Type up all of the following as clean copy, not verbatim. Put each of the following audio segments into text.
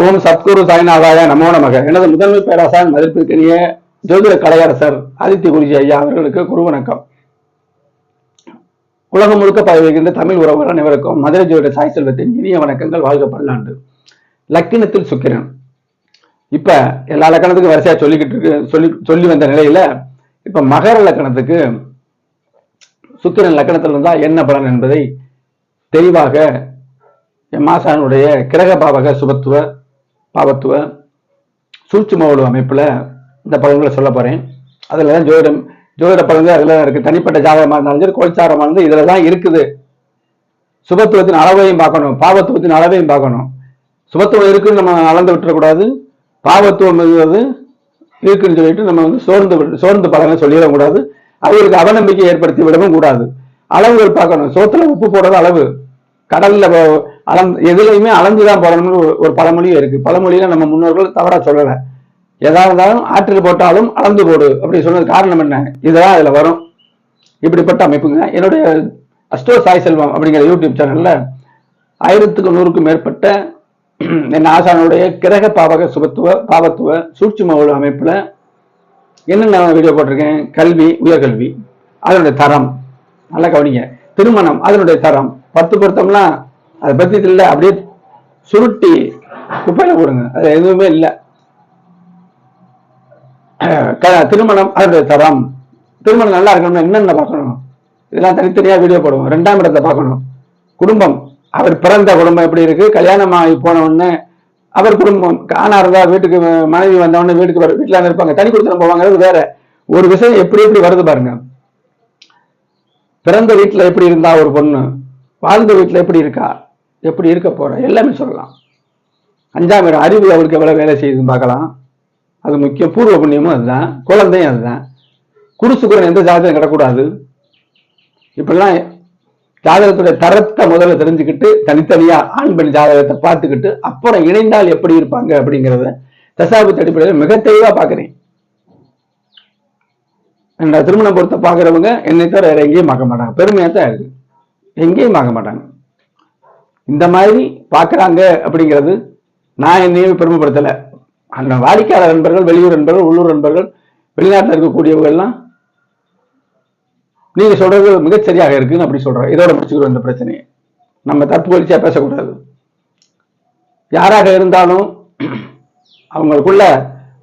ஓம் சத்குரு சாய்நாதாய நமோ நமக. எனது முதன்மை பேராசான் மதிப்பிற்கினிய ஜோதிட கலையரசர் ஆதித்ய குருஜி ஐயா அவர்களுக்கு குரு வணக்கம். உலகம் முழுக்க பரவுகின்ற தமிழ் உறவுகள் அனைவருக்கும் மதுரை ஜோதிட சாய் செல்வத்தின் இனிய வணக்கங்கள். வாழ்க பல்லாண்டு. லக்கினத்தில் சுக்கிரன் இப்ப எல்லா லக்கணத்துக்கும் வரிசையா சொல்லி வந்த நிலையில இப்ப மகர லக்கணத்துக்கு சுக்கிரன் லக்கணத்தில் இருந்தா என்ன பலன் என்பதை தெளிவாக மாசானுடைய கிரக பாவக சுபத்துவ பாவத்துவ சூட்சும அமைப்புல இந்த பலன்களை சொல்ல போறேன். அதுலதான் ஜோதிட பலன்கள் அதுல இருக்கு. தனிப்பட்ட ஜாதகமா இருந்தாலும் சரி, கோல்சாரமா இருந்தாலும் இதுலதான் இருக்குது. சுபத்துவத்தின் அளவையும் பார்க்கணும், பாவத்துவத்தின் அளவையும் பார்க்கணும். சுபத்துவம் இருக்குன்னு நம்ம அளந்து விட்டுறக்கூடாது, பாவத்துவம் இருக்குன்னு சொல்லிட்டு நம்ம சோர்ந்து பலனை சொல்லிடக்கூடாது, அவருக்கு அவநம்பிக்கை ஏற்படுத்தி விடவும் கூடாது. அளவுகள் பார்க்கணும். சோத்துல உப்பு போடுறது அளவு, கடல்ல எதுலையுமே அளந்துதான் போடணும்னு ஒரு பழமொழியும் இருக்கு. பழமொழியில நம்ம முன்னோர்கள் தவறா சொல்லல. எதா இருந்தாலும் ஆற்றில் போட்டாலும் அளந்து போடு அப்படி சொன்னது காரணம் என்ன? இதுதான் அதுல வரும். இப்படிப்பட்ட அமைப்புங்க. என்னுடைய அஸ்ட்ரோ சாய் செல்வம் அப்படிங்கிற யூடியூப் சேனல்ல 1100க்கும் மேற்பட்ட என் ஆசானுடைய கிரக பாவக பாவத்துவ சூட்சும அமைப்புல என்னென்ன வீடியோ போட்டிருக்கேன். கல்வி, உயர்கல்வி, அதனுடைய தரம் நல்லா கவனிங்க. திருமணம், அதனுடைய தரம், 10 பொருத்தம்லாம் அதை பத்தி இல்லை, அப்படியே சுருட்டி குப்பையில போடுங்க, அது எதுவுமே இல்லை. திருமணம், அதனுடைய தரம், திருமணம் நல்லா இருக்கணும்னா என்னென்ன பார்க்கணும், இதெல்லாம் தனித்தனியா வீடியோ போடுவோம். 2ஆம் இடத்தை பார்க்கணும். குடும்பம், அவர் பிறந்த குடும்பம் எப்படி இருக்கு, கல்யாணம் ஆகி போன உடனே அவர் குடும்பம், ஆணா இருந்தா வீட்டுக்கு மனைவி வந்த உடனே வீட்டுல இருப்பாங்க, தனி கொடுத்து போவாங்க, வேற ஒரு விஷயம் எப்படி வருது பாருங்க. பிறந்த வீட்டுல எப்படி இருந்தா ஒரு பொண்ணு, வாழ்ந்த வீட்டுல எப்படி இருக்கா, எப்படி இருக்க போற, எல்லாமே சொல்லலாம். 5ஆம் இடம், அறிவு அவருக்கு எவ்வளவு வேலை செய்யுதுன்னு பார்க்கலாம், அது முக்கியம். பூர்வ புண்ணியமும் அதுதான், குழந்தையும் அதுதான். குருசுக்குரன் எந்த ஜாதகம் கிடக்கூடாது. இப்படிலாம் ஜாதகத்துடைய தரத்தை முதல்ல தெரிஞ்சுக்கிட்டு தனித்தனியா ஆண் பெண் ஜாதகத்தை பார்த்துக்கிட்டு அப்புறம் இணைந்தால் எப்படி இருப்பாங்க அப்படிங்கிறத தசாபுத்தி அடிப்படையில் மிக தெளிவா பாக்குறேன். திருமணம் பொறுத்த பாக்குறவங்க என்னை தவிர வேற எங்கேயும் பார்க்க மாட்டாங்க. பெருமையா தான் இருக்கு, எங்கேயும் பார்க்க மாட்டாங்க. இந்த மாதிரி பாக்குறாங்க அப்படிங்கிறது நான் என்னையும் பெருமைப்படுத்தல. அந்த வாடிக்கையாளர் நண்பர்கள், வெளியூர் நண்பர்கள், உள்ளூர் நண்பர்கள், வெளிநாட்டில் இருக்கக்கூடியவங்க எல்லாம் நீங்க சொல்றது மிகச்சரியாக இருக்குன்னு அப்படி சொல்றோம். இதோட முடிச்சுக்கிறோம் இந்த பிரச்சனையை. நம்ம தப்பு வலிச்சா பேசக்கூடாது. யாராக இருந்தாலும் அவங்களுக்குள்ள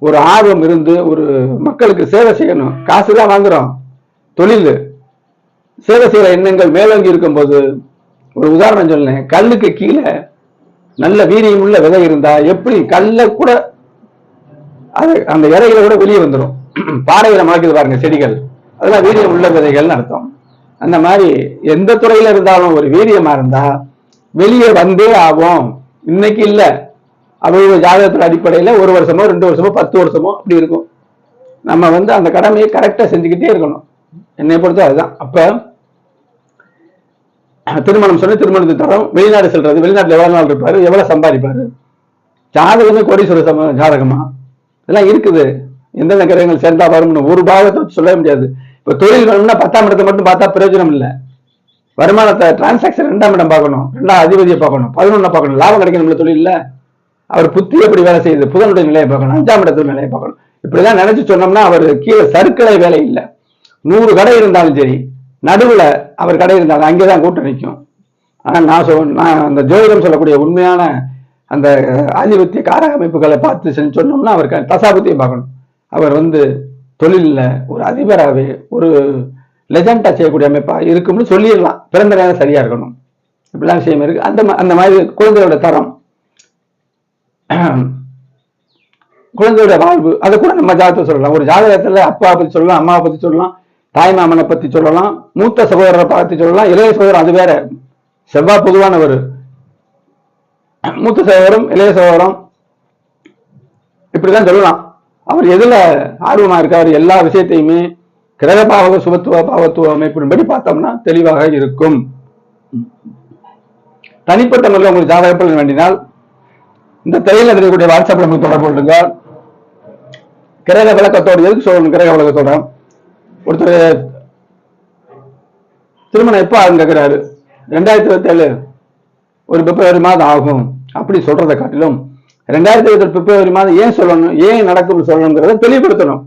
ஒரு ஆர்வம் இருந்து ஒரு மக்களுக்கு சேவை செய்யணும். காசுதான் வாங்குறோம், தொழில் சேவை செய்யற எண்ணங்கள் மேலோங்கி இருக்கும் போது, ஒரு உதாரணம் சொல்லேன், கல்லுக்கு கீழே நல்ல வீரியம் உள்ள விதை இருந்தா எப்படி கல்ல கூட அது அந்த இறையில கூட வெளியே வந்துடும். பாறையில முளைக்குது பாருங்க செடிகள், அதெல்லாம் வீரியம் உள்ள விதைகள்னு அர்த்தம். அந்த மாதிரி எந்த துறையில இருந்தாலும் ஒரு வீரியமா இருந்தா வெளியே வந்தே ஆகும். இன்னைக்கு இல்ல, அவங்க ஜாதகத்துல அடிப்படையில 1 வருஷமோ 2 வருஷமோ 10 வருஷமோ அப்படி இருக்கும். நம்ம அந்த கடமையை கரெக்டா செஞ்சுக்கிட்டே இருக்கணும். என்னை பொறுத்த அதுதான். அப்ப திருமணம் சொன்ன திருமணத்துக்கு தரம், வெளிநாடு செல்றது, வெளிநாட்டுல எவ்வளவு நாள் இருப்பாரு, எவ்வளவு சம்பாதிப்பாரு, ஜாதகமே கோடீஸ்வர ஜாதகமா இதெல்லாம் இருக்குது. எந்தெந்த கிரகங்கள் சேர்ந்தா வரும்னு ஒரு பாகத்தை சொல்ல முடியாது. இப்ப தொழில் வேணும்னா 10ஆம் இடத்தை மட்டும் பார்த்தா பிரயோஜனம் இல்லை. வருமானத்தை டிரான்சாக்சன் 2ஆம் இடம் பார்க்கணும், 2ஆம் அதிபதியை பார்க்கணும், 11 பார்க்கணும், லாபம் கிடைக்கணும் தொழில். அவர் புத்தி எப்படி வேலை செய்யுது, புதனுடைய நிலையை பார்க்கணும், 5ஆம் இடத்துல நிலையை பார்க்கணும். இப்படிதான் நினைச்சு சொன்னோம்னா அவர் கீழே சர்க்கரை வேலை இல்லை. 100 கடை இருந்தாலும் சரி, நடுவுல அவர் கடை இருந்தாலும் அங்கேதான் கூட்டம் நிற்கும். ஆனா நான் அந்த ஜோதிடம் சொல்லக்கூடிய உண்மையான அந்த ஆதிபத்திய காரக அமைப்புகளை பார்த்து சொன்னோம்னா அவர் தசாபத்தியை பார்க்கணும். அவர் தொழில ஒரு அதிபராகவே ஒரு லெஜண்டா செய்யக்கூடிய அமைப்பா இருக்கும்னு சொல்லிடலாம். பிறந்த நேரம் சரியா இருக்கணும், இப்படிலாம் விஷயம் இருக்கு. அந்த மாதிரி குழந்தையோட தரம், குழந்தையோட வாழ்வு, அதை கூட நம்ம ஜாதகத்தை சொல்லலாம். ஒரு ஜாதகத்துல அப்பா பத்தி சொல்லலாம், அம்மாவை பத்தி சொல்லலாம், தாய் மாமனை பத்தி சொல்லலாம், மூத்த சகோதரரை பத்தி சொல்லலாம், இளைய சகோதரர் அது வேற. செவ்வாய் பொதுவானவர், மூத்த சகோதரம் இளைய சகோதரம் இப்படிதான் சொல்லலாம். அவர் எதுல ஆர்வமா இருக்காரு, எல்லா விஷயத்தையுமே கிரக பாவக பாவத்துவ அமைப்பின்படி பார்த்தோம்னா தெளிவாக இருக்கும். தனிப்பட்ட முறையில் உங்களுக்கு ஜாதகப்பலன் வேண்டினால் இந்த திரையில் இருக்கக்கூடிய வாட்ஸ்அப் நமக்கு தொடர்பு கொள்ளுங்க. கிரக விளக்கத்தோடு எதுக்கு சொல்லணும், கிரக விளக்கத்தோட ஒருத்தர் திருமணம் எப்போ ஆகும் கேட்கிறாரு, 2027 ஒரு பிப்ரவரி மாதம் ஆகும் அப்படி சொல்றதை காட்டிலும் 2020 பிப்ரவரி மாதம் ஏன் சொல்லணும், ஏன் நடக்கும் சொல்லணுங்கிறத தெளிவுபடுத்தணும்.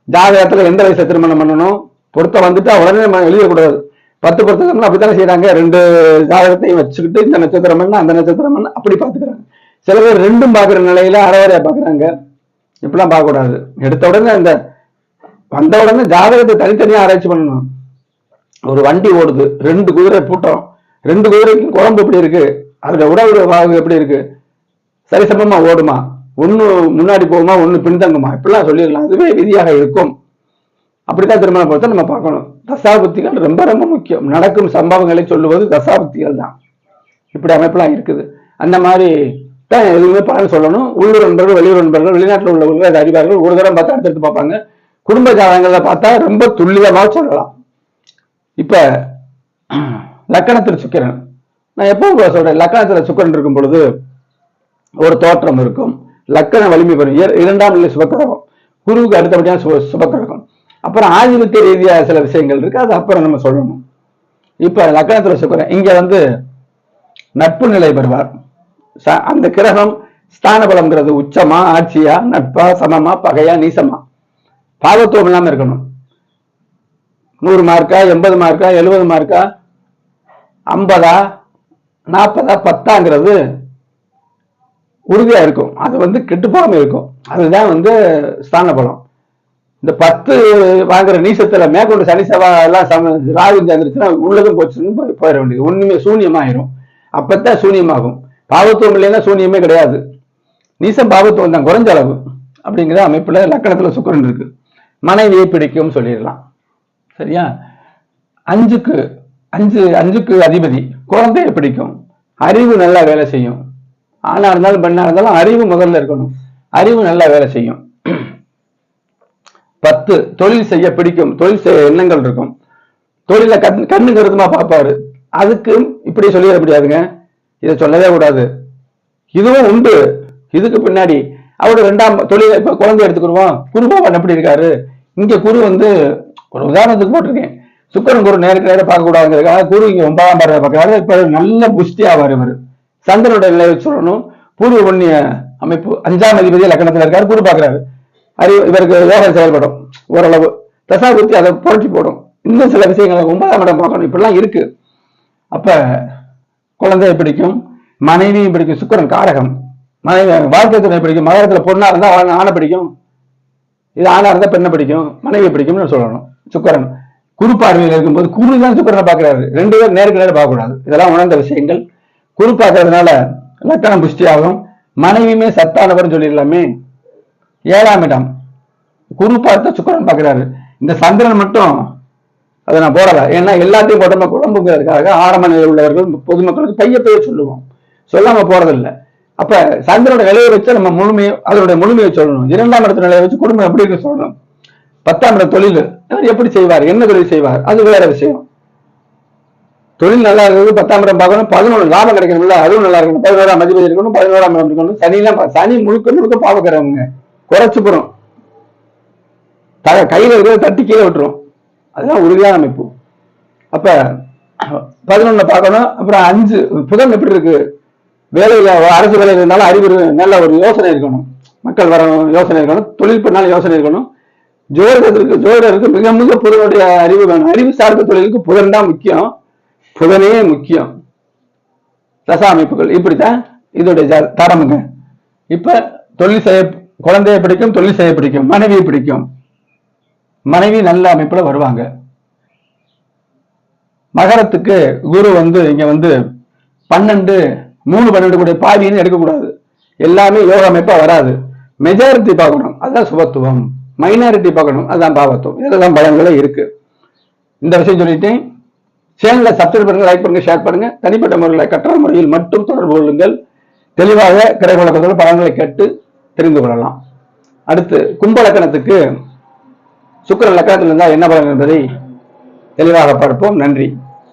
ஜாதகத்துல எந்த வயசுல திருமணம் பண்ணணும், பொருத்தம் வந்துட்டு உடனே நம்ம எழுதக்கூடாது. 10 பொருத்தம் அப்படித்தானே செய்யறாங்க. 2 ஜாதகத்தையும் வச்சுக்கிட்டு இந்த நட்சத்திரம் என்ன அந்த நட்சத்திரம் என்ன அப்படி பாத்துக்கிறாங்க. சில பேர் ரெண்டும் பாக்குற நிலையில அறவரையா பாக்குறாங்க. இப்படிலாம் பார்க்க கூடாது. எடுத்த உடனே இந்த வந்த உடனே ஜாதகத்தை தனித்தனியா ஆராய்ச்சி பண்ணணும். ஒரு வண்டி ஓடுது, 2 குதிரை பூட்டம், 2 குதிரைக்கும் குழம்பு எப்படி இருக்கு, அதுல உடவு வாகு எப்படி இருக்கு, சரிசமமா ஓடுமா, ஒண்ணு முன்னாடி போகுமா ஒண்ணு பின்தங்குமா, இப்படிலாம் சொல்லிடலாம். அதுவே விதியாக இருக்கும். அப்படித்தான் திருமணம் பொறுத்த நம்ம பார்க்கணும். தசாபுத்திகள் ரொம்ப ரொம்ப முக்கியம். நடக்கும் சம்பவங்களை சொல்லுவது தசாபுத்திகள் தான். இப்படி அமைப்பெல்லாம் இருக்குது. அந்த மாதிரி தான் எதுவுமே பலன் சொல்லணும். உள்ளூர் நண்பர்கள், வெளியூர் நண்பர்கள், வெளிநாட்டில் உள்ளவர்கள் அதை அறிவார்கள். ஒரு தரம் பார்த்தா அடுத்தடுத்து பார்ப்பாங்க. குடும்ப ஜாதகங்களை பார்த்தா ரொம்ப துல்லியமா சொல்லலாம். இப்ப லக்கணத்தில் சுக்கிரன், நான் எப்பவும் சொல்றேன், லக்கணத்துல சுக்கிரன் இருக்கும் பொழுது ஒரு தோற்றம் இருக்கும். லக்கண வலிமை பெறும். 2ஆம் நிலை சுபக்கிரகம், குருவுக்கு அடுத்தபடியான சுபக்கிரகம். அப்புறம் ஆதிபத்திய ரீதியாக சில விஷயங்கள் இருக்கு, அது அப்புறம் நம்ம சொல்லணும். இப்ப லக்கணத்துல சுக்கிரன் இங்க நட்பு நிலை பெறுவார். அந்த கிரகம் ஸ்தான பலம்ங்கிறது உச்சமா, ஆட்சியா, நட்பா, சமமா, பகையா, நீசமா, பாவத்துவம் இல்லாம இருக்கணும். 100 மார்க்கா, 80 மார்க்கா, 70 மார்க்கா, 50, 40, 10ங்கிறது உறுதியா இருக்கும். அது கெட்டு போகாம இருக்கும். அதுதான் ஸ்தான பலம். இந்த 10 வாங்குற நீசத்துல மேற்கொண்டு சனி செவ்வாய் எல்லாம் ராகு வந்துருச்சுன்னா உள்ளதும் போச்சுன்னு போயிட வேண்டியது. ஒண்ணுமே சூன்யமாயிரும். அப்பத்தான் சூன்யமாகும். பாவத்துவம் இல்லைன்னா சூன்யமே கிடையாது. நீசம் பாவத்துவம் தான், குறைஞ்ச அளவு. அப்படிங்கிற அமைப்புல லக்கணத்துல சுக்கிரன் இருக்கு. மனைவியை பிடிக்கும் சொல்லிடலாம். சரியா? 5க்கு அதிபதி குழந்தையை பிடிக்கும். அறிவு நல்லா வேலை செய்யும். ஆணா இருந்தாலும் பெண்ணா இருந்தாலும் அறிவு முதல்ல இருக்கணும். அறிவு நல்லா வேலை செய்யும். 10 தொழில் செய்ய பிடிக்கும். தொழில் செய்ய எண்ணங்கள் இருக்கும். தொழில கண்ணு கருத்துமா பார்ப்பாரு. அதுக்கு இப்படி சொல்லிட முடியாதுங்க, இதை சொல்லவே கூடாது. இதுவும் உண்டு. இதுக்கு பின்னாடி அவரோட 2ஆம் தொழில இப்ப குழந்தை எடுத்துக்கிடுவோம். குருபவன் எப்படி இருக்காரு, இங்க குரு ஒரு உதாரணத்துக்கு போட்டிருக்கேன். சுக்கிரன் குரு நேருக்கு நேரம் பார்க்க கூடாதுங்கிறதுக்காக குரு இங்க 9ஆம் பார்வை பார்க்கிறாரு. இப்ப நல்ல புஷ்டி ஆவார். இவர் சந்திரனுடைய நிலை சொல்லணும். பூர்வ புண்ணிய அமைப்பு. 5ஆம் அதிபதி லக்கணத்துல இருக்காரு, குரு பாக்குறாரு. இவருக்கு யோகம் செயல்படும் ஓரளவு. தசாபுத்தி அதை புரட்சி போடும். இன்னும் சில விஷயங்களை 9ஆம் இடம் பார்க்கணும். இப்படிலாம் இருக்கு. அப்ப குழந்தையை பிடிக்கும், மனைவியும் பிடிக்கும். சுக்கிரன் காரகம். மனைவி வாழ்க்கை துணை பிடிக்கும். மகரத்துல பொண்ணா இருந்தா ஆணை பிடிக்கும், இது ஆணா இருந்தா பெண்ணை பிடிக்கும், மனைவியை பிடிக்கும்னு சொல்லணும். சுக்கிரன் குரு பார்வையில் இருக்கும்போது குரு தான் சுக்கிரனை பார்க்கிறாரு. 2 பேர் நேருக்கு நேரம் பார்க்க கூடாது. இதெல்லாம் உணர்ந்த விஷயங்கள். குரு பார்க்கறதுனால லக்கணம் புஷ்டி ஆகும். மனைவியுமே சத்தானவர் சொல்லிடலாமே. 7ஆம் இடம் குரு பார்த்த சுக்கிரன் பார்க்கிறாரு. இந்த சந்திரன் மட்டும் அதை நான் போடல. ஏன்னா எல்லாத்தையும் போட்டோம் குழம்புங்கிறதுக்காக ஆரம்ப நிலையில் உள்ளவர்கள் பொதுமக்களுக்கு பைய சொல்லுவோம், சொல்லாம போறதில்லை. அப்ப சந்திரனோட நிலையை வச்சு நம்ம அதனுடைய முழுமையை சொல்லணும். 2ஆம் இடத்து நிலையை வச்சு குடும்பம் எப்படி இருக்கு சொல்லணும். 10ஆம் இடம் தொழில் எப்படி செய்வார், என்ன தொழில் செய்வார், அது வேற விஷயம். தொழில் நல்லா இருக்கிறது 10ஆம் இடம் பார்க்கணும். 11 லாபம் கிடைக்கணும்ல, அதுவும் நல்லா இருக்கணும். 11ஆம் அதிபதி இருக்கணும், 11ஆம் இடம் இருக்கணும். சனி முழுக்க பாவக்கிறவங்க குறைச்சு போறோம். கையில இருக்கிறத தட்டி கீழே விட்டுரும். அதுதான் உறுதியான அமைப்பு. அப்ப 11 பார்க்கணும். அப்புறம் 5 புதன் எப்படி இருக்கு, வேலையில அரசு வேலையில் இருந்தாலும் அறிவு நல்ல ஒரு யோசனை இருக்கணும். மக்கள் வர யோசனை இருக்கணும். தொழில் பண்ணாலும் யோசனை இருக்கணும். ஜோதிடருக்கு மிக மிக புதனுடைய அறிவு வேணும். அறிவு சார்ந்த தொழிலுக்கு புதன் தான் முக்கியம். புதனே முக்கியம். தசா அமைப்புகள் இப்படித்தான் இதோடைய தரமுங்க. இப்ப தொழில் செய்ய குழந்தையை பிடிக்கும், தொழில் செய்ய பிடிக்கும், மனைவியை பிடிக்கும். மனைவி நல்ல அமைப்புல வருவாங்க. மகரத்துக்கு குரு இங்க 12 3 12 கூட பாதின்னு எடுக்கக்கூடாது. எல்லாமே யோக அமைப்பா வராது. மெஜாரிட்டி பார்க்கணும், அதுதான் சுபத்துவம். மைனாரிட்டி பார்க்கணும், அதுதான் பாவத்துவம். இதெல்லாம் பலன்களே இருக்கு. இந்த விஷயம் சொல்லிட்டேன். சேனலை சப்ஸ்கிரைப் பண்ணுங்க, லைக் பண்ணுங்க, ஷேர் பண்ணுங்க. தனிப்பட்ட முறையில் கட்டண முறையில் மட்டும் தொடர்பு கொள்ளுங்கள். தெளிவாக கிரக பலன்களை கேட்டு தெரிந்து கொள்ளலாம். அடுத்து கும்ப லக்கணத்துக்கு சுக்கிரன் லக்கணத்தில் இருந்தால் என்ன பலன் என்பதை தெளிவாக பார்ப்போம். நன்றி.